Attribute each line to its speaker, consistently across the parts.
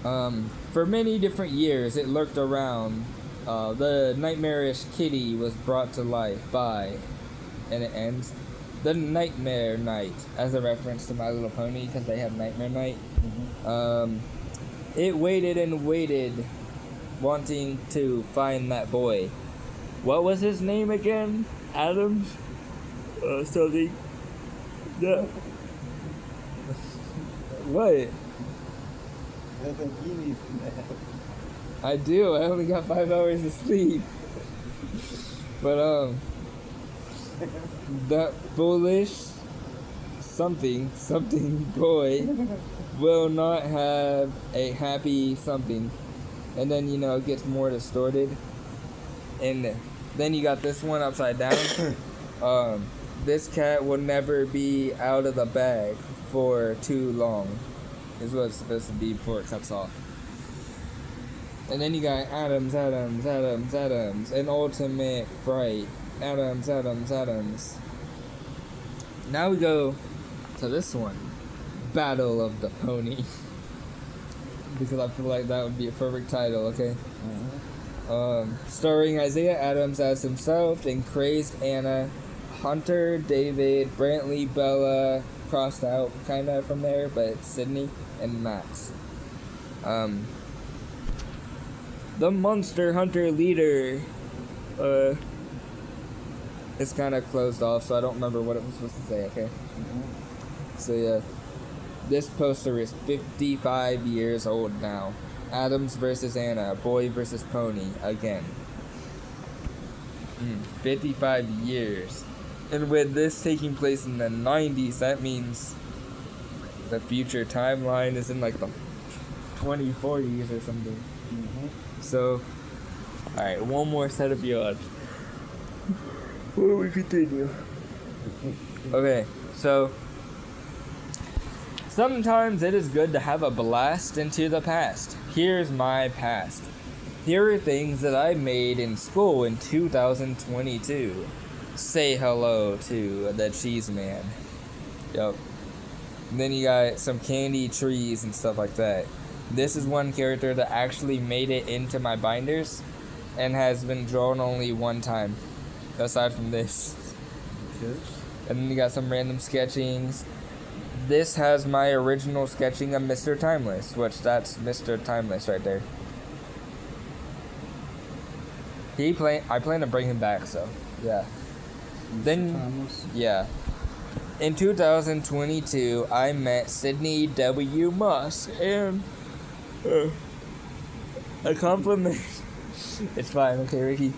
Speaker 1: For many different years, it lurked around. The nightmarish kitty was brought to life by, and it ends, the Nightmare Night, as a reference to My Little Pony, because they have Nightmare Night. It waited and waited, wanting to find that boy. What was his name again? Adams? Something. Yeah. What?
Speaker 2: I think you need that.
Speaker 1: I do. I only got 5 hours of sleep. But, that foolish something boy will not have a happy something. And then, it gets more distorted. And then you got this one upside down. This cat will never be out of the bag for too long, is what it's supposed to be before it cuts off. And then you got Adams, an ultimate fright. Adams. Now we go to this one, Battle of the Pony. Because I feel like that would be a perfect title, okay? Starring Isaiah Adams as himself and crazed Anna, Hunter, David, Brantley, Bella, crossed out kind of from there, but it's Sydney and Max. The Monster Hunter leader is kind of closed off, so I don't remember what it was supposed to say, okay? So yeah, this poster is 55 years old now. Adams versus Anna, boy versus pony, again. 55 years. And with this taking place in the 90s, that means the future timeline is in like the 2040s or something. So, alright, one more set of yards. Before we continue. Okay, so sometimes it is good to have a blast into the past. Here's my past. Here are things that I made in school in 2022. Say hello to the cheese man. Yup. And then you got some candy trees and stuff like that. This is one character that actually made it into my binders and has been drawn only one time, aside from this.
Speaker 2: Okay.
Speaker 1: And then you got some random sketchings. This has my original sketching of Mr. Timeless, which that's Mr. Timeless right there. I plan to bring him back, so yeah. Then
Speaker 2: Timeless.
Speaker 1: yeah. In 2022, I met Sydney W. Moss, and I compliment. It's fine, okay, Ricky.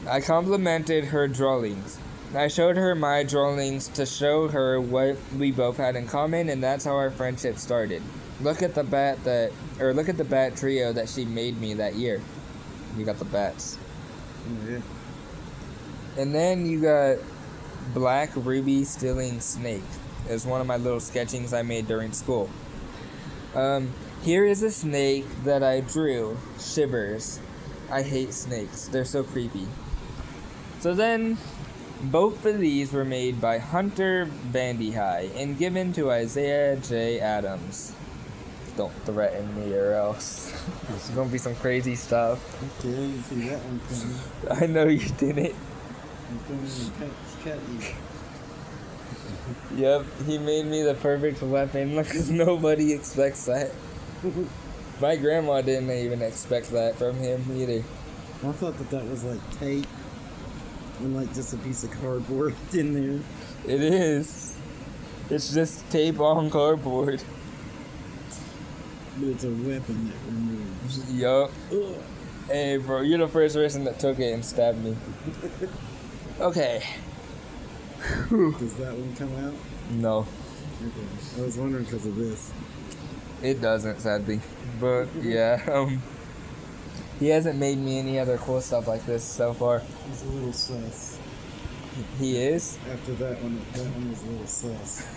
Speaker 1: I complimented her drawings. I showed her my drawings to show her what we both had in common, and that's how our friendship started. Look at the bat trio that she made me that year. You got the bats.
Speaker 2: Yeah.
Speaker 1: And then you got Black Ruby Stealing Snake. It's one of my little sketchings I made during school. Here is a snake that I drew. Shivers. I hate snakes. They're so creepy. So then, both of these were made by Hunter Bandy High and given to Isaiah J. Adams. Don't threaten me or else. There's gonna be some crazy stuff.
Speaker 2: Okay, I didn't see that one coming.
Speaker 1: I know you didn't.
Speaker 2: I'm coming in cat eat.
Speaker 1: Yep, he made me the perfect weapon because nobody expects that. My grandma didn't even expect that from him either.
Speaker 2: I thought that was like tape and like just a piece of cardboard in there.
Speaker 1: It is. It's just tape on cardboard.
Speaker 2: But it's a weapon that removes.
Speaker 1: Yup.
Speaker 2: Ugh.
Speaker 1: Hey, bro, you're the first person that took it and stabbed me. Okay.
Speaker 2: Does that one come out?
Speaker 1: No,
Speaker 2: Okay. I was wondering because of this.
Speaker 1: it doesn't, sadly. But, yeah, he hasn't made me any other cool stuff like this so far.
Speaker 2: It's a little sus.
Speaker 1: He is?
Speaker 2: After that one was a little sus.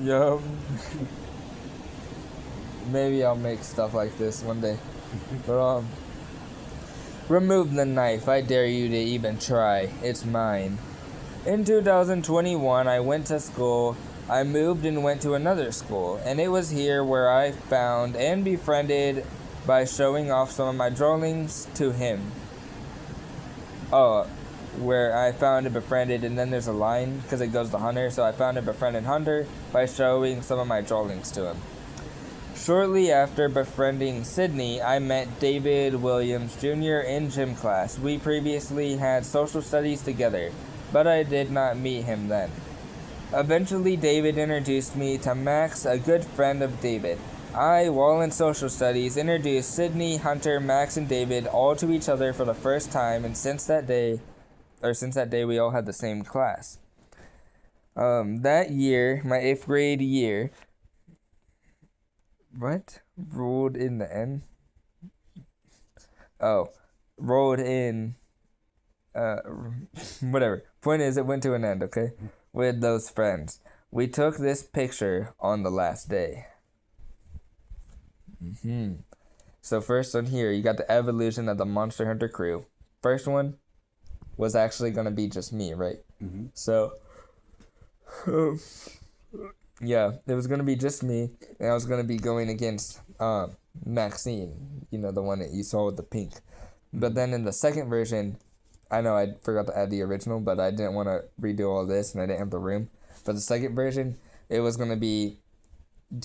Speaker 1: Yup. Maybe I'll make stuff like this one day. But, remove the knife. I dare you to even try. It's mine. In 2021, I went to school I moved and went to another school, and it was here where I found and befriended by showing off some of my drawings to him. Oh, where I found and befriended, and then there's a line because it goes to Hunter, so I found and befriended Hunter by showing some of my drawings to him. Shortly after befriending Sydney, I met David Williams Jr. in gym class. We previously had social studies together, but I did not meet him then. Eventually, David introduced me to Max, a good friend of David. I, while in social studies, introduced Sydney, Hunter, Max, and David all to each other for the first time, and since that day, we all had the same class. That year, my 8th grade year, rolled in the end? Rolled in, whatever. Point is, it went to an end, okay? With those friends. We took this picture on the last day. So first on here, you got the evolution of the Monster Hunter crew. First one was actually going to be just me, right? So, yeah, it was going to be just me, and I was going to be going against Maxine, the one that you saw with the pink. But then in the second version, I know I forgot to add the original, but I didn't want to redo all this, and I didn't have the room. For the second version, it was going to be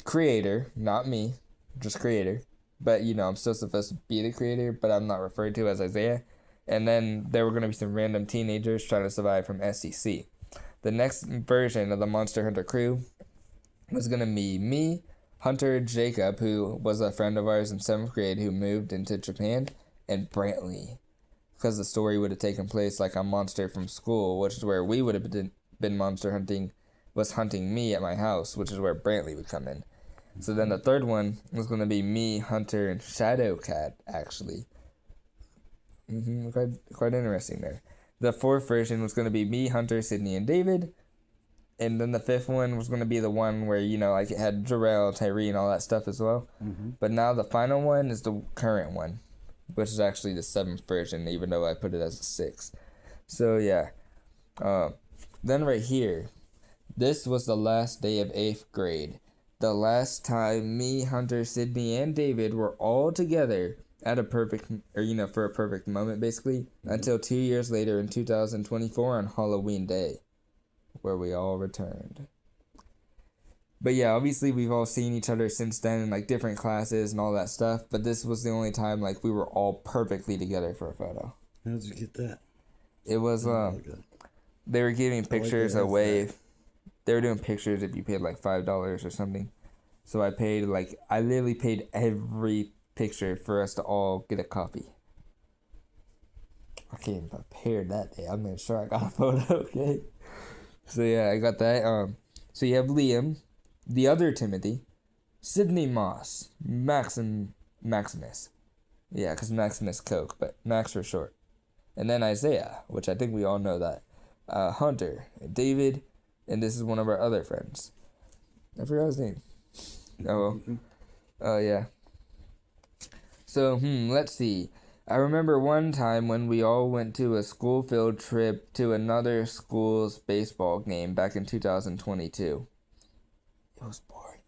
Speaker 1: creator, not me, just creator. But, I'm still supposed to be the creator, but I'm not referred to as Isaiah. And then there were going to be some random teenagers trying to survive from SCC. The next version of the Monster Hunter crew was going to be me, Hunter, Jacob, who was a friend of ours in 7th grade who moved into Japan, and Brantley. Because the story would have taken place like a monster from school, which is where we would have been monster hunting, was hunting me at my house, which is where Brantley would come in. So then the third one was going to be me, Hunter, and Shadowcat, actually. Quite interesting there. The fourth version was going to be me, Hunter, Sydney, and David. And then the fifth one was going to be the one where, like it had Jarrell, Tyree, and all that stuff as well. But now the final one is the current one, which is actually the 7th version, even though I put it as a 6. So, yeah. Then right here, this was the last day of 8th grade. The last time me, Hunter, Sydney, and David were all together at a perfect, for a perfect moment, basically, until 2 years later in 2024 on Halloween Day, where we all returned. But yeah, obviously we've all seen each other since then in like different classes and all that stuff, but this was the only time like we were all perfectly together for a photo.
Speaker 2: How'd you get that?
Speaker 1: It was they were giving pictures away. They were doing pictures if you paid like $5 or something. So I literally paid every picture for us to all get a copy. I came prepared that day. I made sure I got a photo, okay? So yeah, I got that. So you have Liam, the other Timothy, Sydney Moss, Maximus. Yeah, because Maximus Coke, but Max for short. And then Isaiah, which I think we all know that. Hunter, David, and this is one of our other friends. I forgot his name. Yeah. So, let's see. I remember one time when we all went to a school field trip to another school's baseball game back in 2022. It was boring.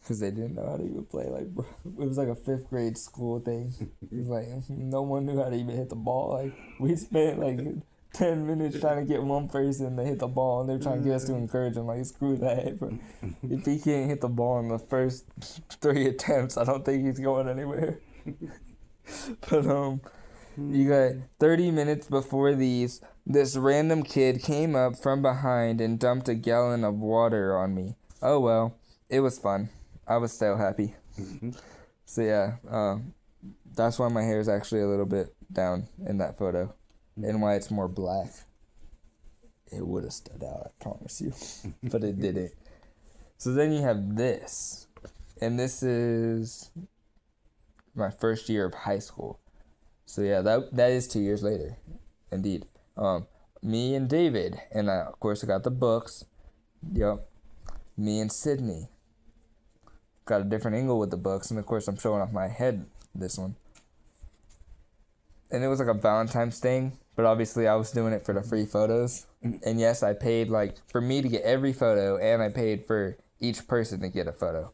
Speaker 1: Because they didn't know how to even play. It was like a 5th grade school thing. It was like, no one knew how to even hit the ball. We spent 10 minutes trying to get one person to hit the ball, and they're trying to get us to encourage them. Screw that. But if he can't hit the ball in the first 3 attempts, I don't think he's going anywhere. But you got 30 minutes before this random kid came up from behind and dumped a gallon of water on me. Oh well, it was fun. I was so happy. So yeah, that's why my hair is actually a little bit down in that photo, and why it's more black. It would have stood out, I promise you, but it didn't. So then you have this, and this is my first year of high school. So yeah, that is 2 years later, indeed. Me and David, and of course I got the books. Yep. Me and Sydney. Got a different angle with the books, and of course I'm showing off my head this one. And it was like a Valentine's thing, But obviously, I was doing it for the free photos. And yes, I paid, like, for me to get every photo, and I paid for each person to get a photo.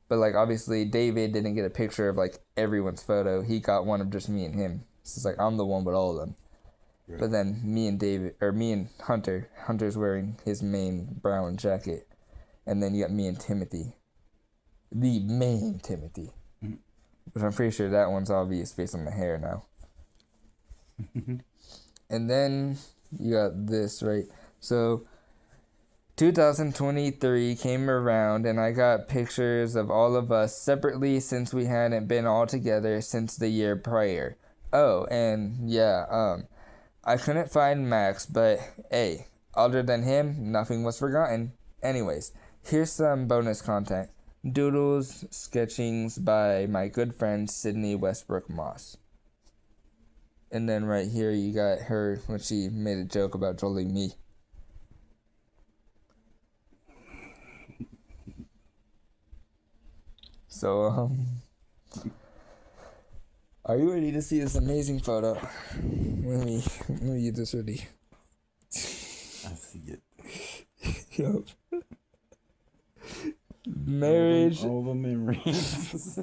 Speaker 1: But, like, obviously, David didn't get a picture of, like, everyone's photo. He got one of just me and him. So it's like, I'm the one with all of them. Right. But then me and Hunter's wearing his main brown jacket. And then you got me and Timothy. The main Timothy. Which I'm pretty sure that one's obvious based on the hair now. And then you got this, right? So 2023 came around and I got pictures of all of us separately since we hadn't been all together since the year prior. Oh, and yeah, I couldn't find Max, but hey, other than him, nothing was forgotten. Anyways, here's some bonus content. Doodles, sketchings by my good friend Sydney Westbrook Moss. And then right here you got her when she made a joke about trolling me. So, are you ready to see this amazing photo? Let me get this ready.
Speaker 2: I see it.
Speaker 1: Yup. Marriage.
Speaker 2: All the memories.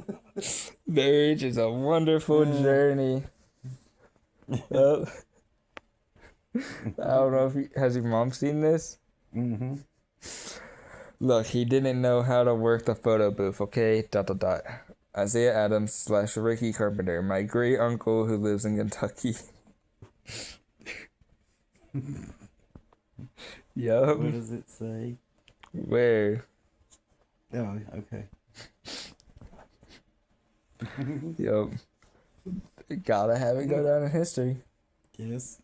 Speaker 1: Marriage is a wonderful journey. Yep. I don't know if has your mom seen this?
Speaker 2: Mm-hmm.
Speaker 1: Look, he didn't know how to work the photo booth, okay? ... Isaiah Adams / Ricky Carpenter, my great uncle who lives in Kentucky. Yup.
Speaker 2: What does it say?
Speaker 1: Where?
Speaker 2: Oh, okay.
Speaker 1: Yup. Gotta have it go down in history.
Speaker 2: Yes.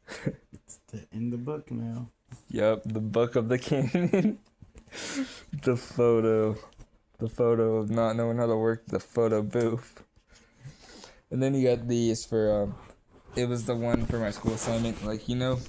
Speaker 2: It's in the book now.
Speaker 1: Yup, the book of the canon. The photo of not knowing how to work the photo booth. And then you got these for, it was the one for my school assignment. Like, you know,